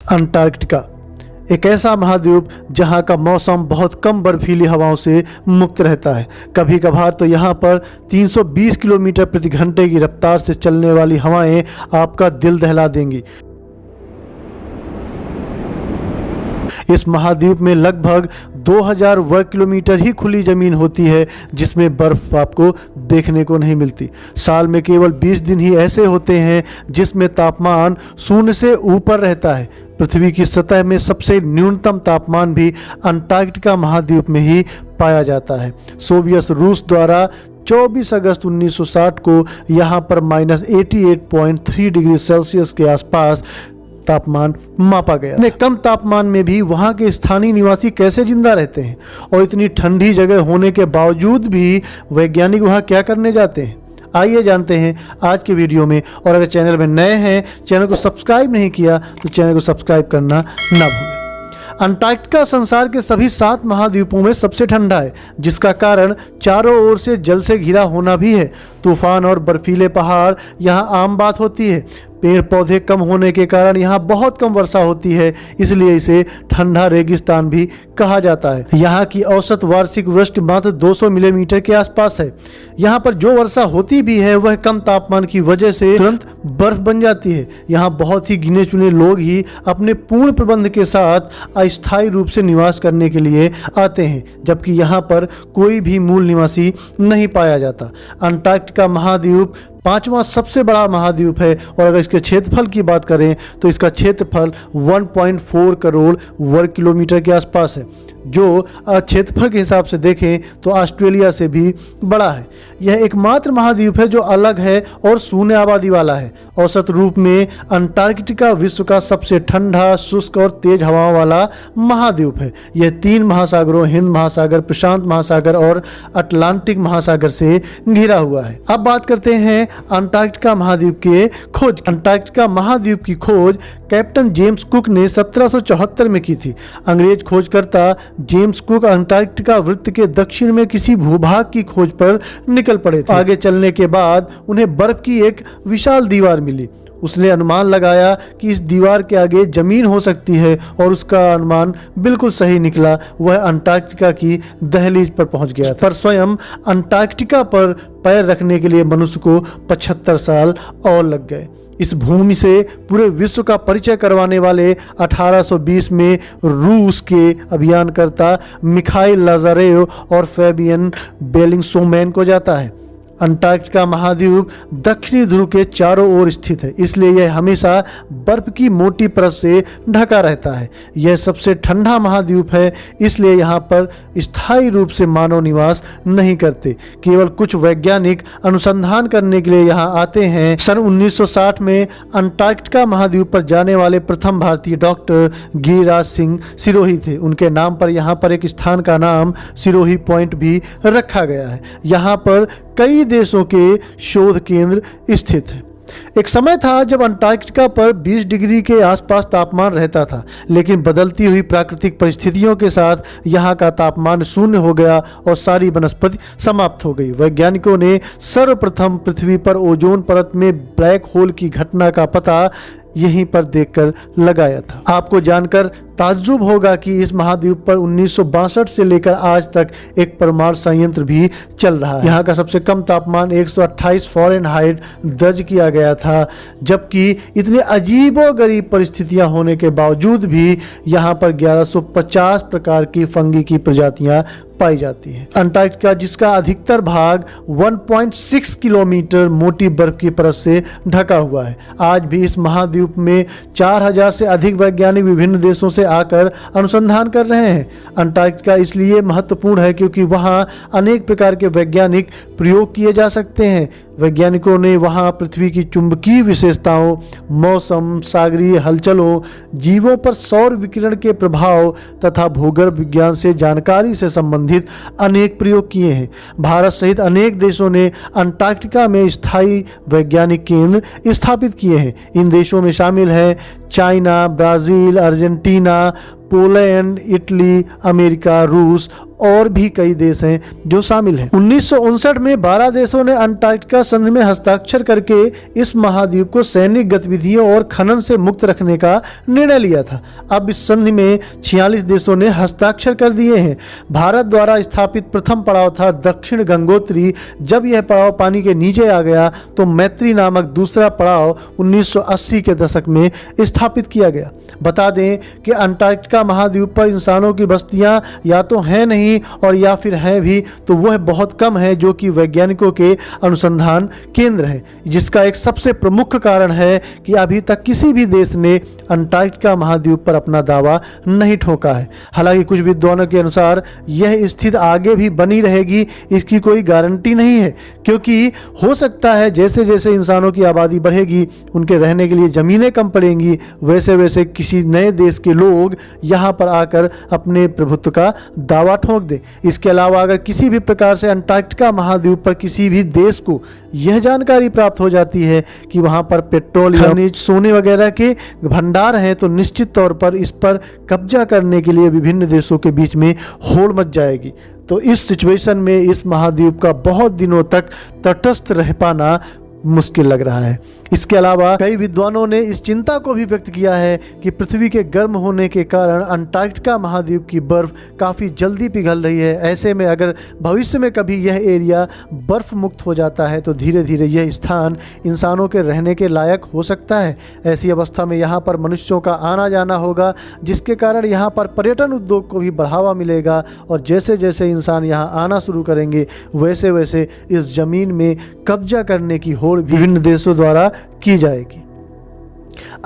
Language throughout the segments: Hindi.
अंटार्कटिका एक ऐसा महाद्वीप जहां का मौसम बहुत कम बर्फीली हवाओं से मुक्त रहता है। कभी कभार तो यहां पर 320 किलोमीटर प्रति घंटे की रफ्तार से चलने वाली हवाएं आपका दिल दहला देंगी। इस महाद्वीप में लगभग 2000 वर्ग किलोमीटर ही खुली ज़मीन होती है जिसमें बर्फ़ आपको देखने को नहीं मिलती। साल में केवल 20 दिन ही ऐसे होते हैं जिसमें तापमान शून्य से ऊपर रहता है। पृथ्वी की सतह में सबसे न्यूनतम तापमान भी अंटार्कटिका महाद्वीप में ही पाया जाता है। सोवियत रूस द्वारा 24 अगस्त 1960 को यहाँ पर -88.3 डिग्री सेल्सियस के आसपास तापमान मापा गया। इतने कम तापमान में भी वहाँ के स्थानीय निवासी कैसे जिंदा रहते हैं और इतनी ठंडी जगह होने के बावजूद भी वैज्ञानिक वहाँ क्या करने जाते हैं, आइए जानते हैं आज के वीडियो में। और अगर चैनल में नए हैं, चैनल को सब्सक्राइब नहीं किया तो चैनल को सब्सक्राइब करना ना भूलें। अंटार्कटिका संसार के सभी 7 महाद्वीपों में सबसे ठंडा है, जिसका कारण चारों ओर से जल से घिरा होना भी है। तूफान और बर्फीले पहाड़ यहाँ आम बात होती है। पेड़ पौधे कम होने के कारण यहाँ बहुत कम वर्षा होती है, इसलिए इसे ठंडा रेगिस्तान भी कहा जाता है। यहाँ की औसत वार्षिक वृष्टि मात्र 200 मिलीमीटर के आसपास है। यहाँ पर जो वर्षा होती भी है वह कम तापमान की वजह से तुरंत बर्फ बन जाती है। यहाँ बहुत ही गिने चुने लोग ही अपने पूर्ण प्रबंध के साथ अस्थायी रूप से निवास करने के लिए आते हैं, जबकि यहाँ पर कोई भी मूल निवासी नहीं पाया जाता। अंटार्कटिका महाद्वीप 5वां सबसे बड़ा महाद्वीप है और अगर इसके क्षेत्रफल की बात करें तो इसका क्षेत्रफल 1.4 करोड़ वर्ग किलोमीटर के आसपास है, जो क्षेत्रफल के हिसाब से देखें तो ऑस्ट्रेलिया से भी बड़ा है। यह एकमात्र महाद्वीप है जो अलग है और शून्य आबादी वाला है। औसत रूप में अंटार्कटिका विश्व का सबसे ठंडा, शुष्क और तेज हवाओं वाला महाद्वीप है। यह 3 महासागरों हिंद महासागर, प्रशांत महासागर और अटलांटिक महासागर से घिरा हुआ है। अब बात करते हैं अंटार्कटिका महाद्वीप के खोज। अंटार्कटिका महाद्वीप की खोज कैप्टन जेम्स कुक ने 1774 में की थी। अंग्रेज खोजकर्ता जेम्स कुक अंटार्कटिका वृत्त के दक्षिण में किसी भूभाग की खोज पर निकल पड़े थे। आगे चलने के बाद उन्हें बर्फ की एक विशाल दीवार मिली। उसने अनुमान लगाया कि इस दीवार के आगे जमीन हो सकती है और उसका अनुमान बिल्कुल सही निकला। वह अंटार्कटिका की दहलीज पर पहुंच गया था। पर स्वयं अंटार्कटिका पर पैर रखने के लिए मनुष्य को 75 साल और लग गए। इस भूमि से पूरे विश्व का परिचय करवाने वाले 1820 में रूस के अभियानकर्ता मिखाइल लाजारेव और फैबियन बेलिंगशोमैन को जाता है। अंटार्कटिका महाद्वीप दक्षिणी ध्रुव के चारों ओर स्थित है, इसलिए यह हमेशा बर्फ की मोटी परत से ढका रहता है। यह सबसे ठंडा महाद्वीप है, इसलिए यहाँ पर स्थायी रूप से मानव निवास नहीं करते। केवल कुछ वैज्ञानिक अनुसंधान करने के लिए यहाँ आते हैं। सन 1960 में अंटार्कटिका महाद्वीप पर जाने वाले प्रथम भारतीय डॉक्टर गिरिराज सिंह सिरोही थे। उनके नाम पर यहाँ पर एक स्थान का नाम सिरोही पॉइंट भी रखा गया है। यहाँ पर कई देशों के शोध केंद्र स्थित हैं। एक समय था जब अंटार्कटिका पर 20 डिग्री के आसपास तापमान रहता था, लेकिन बदलती हुई प्राकृतिक परिस्थितियों के साथ यहाँ का तापमान शून्य हो गया और सारी वनस्पति समाप्त हो गई। वैज्ञानिकों ने सर्वप्रथम पृथ्वी पर ओजोन परत में ब्लैक होल की घटना का पता यहीं पर देखकर लगाया था। आपको जानकर ताज्जुब होगा कि इस महाद्वीप पर 1962 से लेकर आज तक एक परमाणु संयंत्र भी चल रहा है। यहाँ का सबसे कम तापमान 128 फ़ारेनहाइट दर्ज किया गया था, जबकि इतनी अजीबोगरीब परिस्थितियां होने के बावजूद भी यहाँ पर 1150 प्रकार की फंगी की प्रजातियां पाई जाती है। अंटार्कटिका, जिसका अधिकतर भाग 1.6 किलोमीटर मोटी बर्फ की परत से ढका हुआ है, आज भी इस महाद्वीप में 4000 से अधिक वैज्ञानिक विभिन्न देशों से आकर अनुसंधान कर रहे हैं। अंटार्कटिका इसलिए महत्वपूर्ण है क्योंकि वहाँ अनेक प्रकार के वैज्ञानिक प्रयोग किए जा सकते हैं। वैज्ञानिकों ने वहाँ पृथ्वी की चुंबकीय विशेषताओं, मौसम, सागरीय हलचलों, जीवों पर सौर विकिरण के प्रभाव तथा भूगर्भ विज्ञान से जानकारी से संबंधित अनेक प्रयोग किए हैं। भारत सहित अनेक देशों ने अंटार्कटिका में स्थायी वैज्ञानिक केंद्र स्थापित किए हैं। इन देशों में शामिल हैं China, Brazil, Argentina, Poland, Italy, America, रूस और भी कई देश हैं जो शामिल हैं। 1959 में 12 देशों ने अंटार्कटिका संधि में हस्ताक्षर करके इस महाद्वीप को सैनिक गतिविधियों और खनन से मुक्त रखने का निर्णय लिया था। अब इस संधि में 46 देशों ने हस्ताक्षर कर दिए हैं। भारत द्वारा स्थापित प्रथम पड़ाव था दक्षिण गंगोत्री। जब यह पड़ाव पानी के नीचे आ गया तो मैत्री नामक दूसरा पड़ाव 1980 के दशक में स्थापित किया गया। बता दें कि अंटार्कटिका महाद्वीप पर इंसानों की बस्तियां या तो हैं नहीं और या फिर हैं भी तो वह बहुत कम है, जो कि वैज्ञानिकों के अनुसंधान केंद्र है, जिसका एक सबसे प्रमुख कारण है कि अभी तक किसी भी देश ने अंटार्कटिका महाद्वीप पर अपना दावा नहीं ठोका है। हालांकि कुछ विद्वानों के अनुसार यह स्थिति आगे भी बनी रहेगी, इसकी कोई गारंटी नहीं है, क्योंकि हो सकता है जैसे जैसे इंसानों की आबादी बढ़ेगी, उनके रहने के लिए ज़मीनें कम पड़ेंगी, वैसे वैसे किसी नए देश के लोग यहाँ पर आकर अपने प्रभुत्व का दावा ठोक दे। इसके अलावा अगर किसी भी प्रकार से अंटार्कटिका महाद्वीप पर किसी भी देश को यह जानकारी प्राप्त हो जाती है कि वहां पर पेट्रोल, खनिज, सोने वगैरह के भंडार हैं, तो निश्चित तौर पर इस पर कब्जा करने के लिए विभिन्न देशों के बीच में होड़ मच जाएगी। तो इस सिचुएशन में इस महाद्वीप का बहुत दिनों तक तटस्थ रह पाना मुश्किल लग रहा है। इसके अलावा कई विद्वानों ने इस चिंता को भी व्यक्त किया है कि पृथ्वी के गर्म होने के कारण अंटार्कटिका महाद्वीप की बर्फ काफ़ी जल्दी पिघल रही है। ऐसे में अगर भविष्य में कभी यह एरिया बर्फ मुक्त हो जाता है तो धीरे धीरे यह स्थान इंसानों के रहने के लायक हो सकता है। ऐसी अवस्था में यहाँ पर मनुष्यों का आना जाना होगा, जिसके कारण यहाँ पर पर्यटन उद्योग को भी बढ़ावा मिलेगा और जैसे जैसे इंसान यहाँ आना शुरू करेंगे वैसे वैसे इस ज़मीन में कब्जा करने की होड़ विभिन्न देशों द्वारा की जाएगी।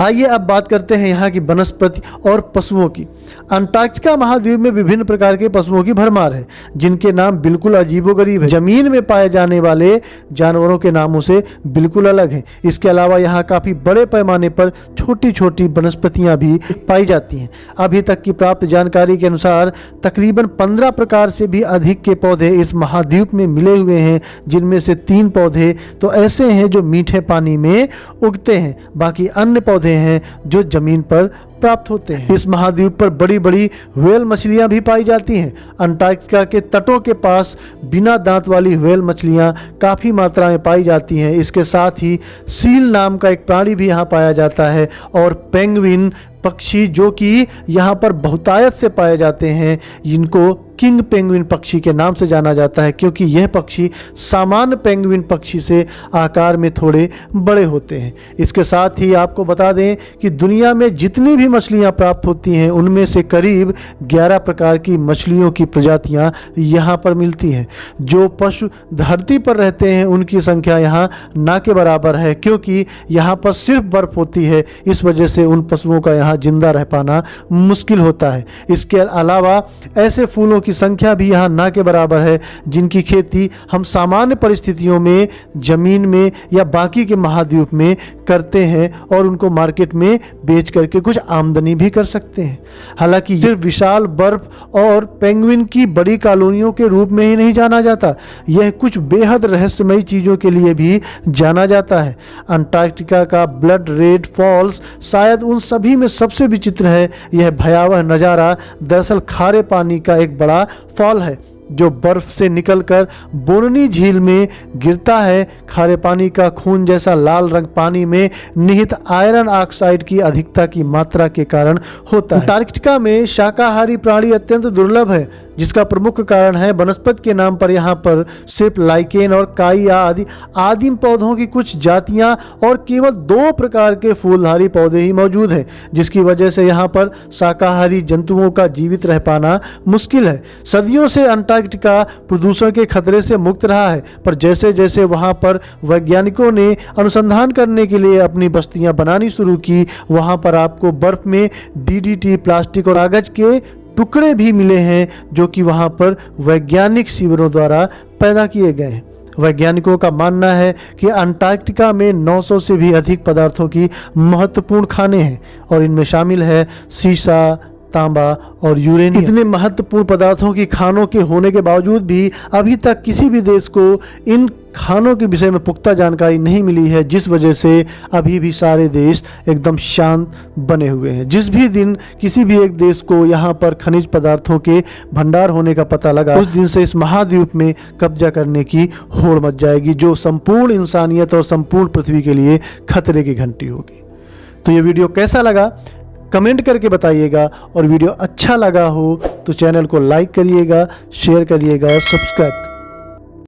आइए अब बात करते हैं यहाँ की वनस्पति और पशुओं की। अंटार्कटिका महाद्वीप में विभिन्न प्रकार के पशुओं की भरमार है, जिनके नाम बिल्कुल अजीबोगरीब है, जमीन में पाए जाने वाले जानवरों के नामों से बिल्कुल अलग हैं। इसके अलावा यहाँ काफ़ी बड़े पैमाने पर छोटी छोटी वनस्पतियाँ भी पाई जाती हैं। अभी तक की प्राप्त जानकारी के अनुसार तकरीबन 15 प्रकार से भी अधिक के पौधे इस महाद्वीप में मिले हुए हैं, जिनमें से 3 पौधे तो ऐसे हैं जो मीठे पानी में उगते हैं, बाकी अन्य पौधे हैं जो जमीन पर प्राप्त होते हैं। इस महाद्वीप पर बड़ी बड़ी व्हेल मछलियां भी पाई जाती हैं। अंटार्कटिका के तटों के पास बिना दांत वाली व्हेल मछलियां काफ़ी मात्रा में पाई जाती हैं। इसके साथ ही सील नाम का एक प्राणी भी यहाँ पाया जाता है और पेंगुइन पक्षी जो कि यहाँ पर बहुतायत से पाए जाते हैं, जिनको किंग पेंगुइन पक्षी के नाम से जाना जाता है, क्योंकि यह पक्षी सामान्य पेंगुइन पक्षी से आकार में थोड़े बड़े होते हैं। इसके साथ ही आपको बता दें कि दुनिया में जितनी भी मछलियाँ प्राप्त होती हैं उनमें से करीब 11 प्रकार की मछलियों की प्रजातियाँ यहाँ पर मिलती हैं। जो पशु धरती पर रहते हैं उनकी संख्या यहाँ ना के बराबर है, क्योंकि यहाँ पर सिर्फ बर्फ होती है। इस वजह से उन पशुओं का यहाँ जिंदा रह पाना मुश्किल होता है। इसके अलावा ऐसे फूलों की संख्या भी यहाँ ना के बराबर है, जिनकी खेती हम सामान्य परिस्थितियों में जमीन में या बाकी के महाद्वीप में करते हैं और उनको मार्केट में बेच करके कुछ आमदनी भी कर सकते हैं। हालांकि सिर्फ विशाल बर्फ और पेंगुइन की बड़ी कॉलोनियों के रूप में ही नहीं जाना जाता, यह कुछ बेहद रहस्यमयी चीज़ों के लिए भी जाना जाता है। अंटार्कटिका का ब्लड रेड फॉल्स शायद उन सभी में सबसे विचित्र है। यह भयावह नज़ारा दरअसल खारे पानी का एक बड़ा फॉल है जो बर्फ से निकलकर बोननी झील में गिरता है। खारे पानी का खून जैसा लाल रंग पानी में निहित आयरन ऑक्साइड की अधिकता की मात्रा के कारण होता है। अंटार्कटिका में शाकाहारी प्राणी अत्यंत दुर्लभ है, जिसका प्रमुख कारण है वनस्पति के नाम पर यहाँ पर सिर्फ लाइकेन और काई आदि आदिम पौधों की कुछ जातियाँ और केवल 2 प्रकार के फूलधारी पौधे ही मौजूद हैं, जिसकी वजह से यहाँ पर शाकाहारी जंतुओं का जीवित रह पाना मुश्किल है। सदियों से अंटार्कटिका प्रदूषण के खतरे से मुक्त रहा है, पर जैसे जैसे वहाँ पर वैज्ञानिकों ने अनुसंधान करने के लिए अपनी बस्तियाँ बनानी शुरू की, वहाँ पर आपको बर्फ में DDT, प्लास्टिक और कागज के टुकड़े भी मिले हैं, जो कि वहाँ पर वैज्ञानिक शिविरों द्वारा पैदा किए गए हैं। वैज्ञानिकों का मानना है कि अंटार्कटिका में 900 से भी अधिक पदार्थों की महत्वपूर्ण खानें हैं और इनमें शामिल है सीसा, तांबा और यूरेनियम। इतने महत्वपूर्ण पदार्थों की खानों के होने के बावजूद भी अभी तक किसी भी देश को इन खानों के विषय में पुख्ता जानकारी नहीं मिली है, जिस वजह से अभी भी सारे देश एकदम शांत बने हुए हैं। जिस भी दिन किसी भी एक देश को यहाँ पर खनिज पदार्थों के भंडार होने का पता लगा, उस दिन से इस महाद्वीप में कब्जा करने की होड़ मच जाएगी, जो संपूर्ण इंसानियत और संपूर्ण पृथ्वी के लिए खतरे की घंटी होगी। तो ये वीडियो कैसा लगा कमेंट करके बताइएगा, और वीडियो अच्छा लगा हो तो चैनल को लाइक करिएगा, शेयर करिएगा और सब्सक्राइब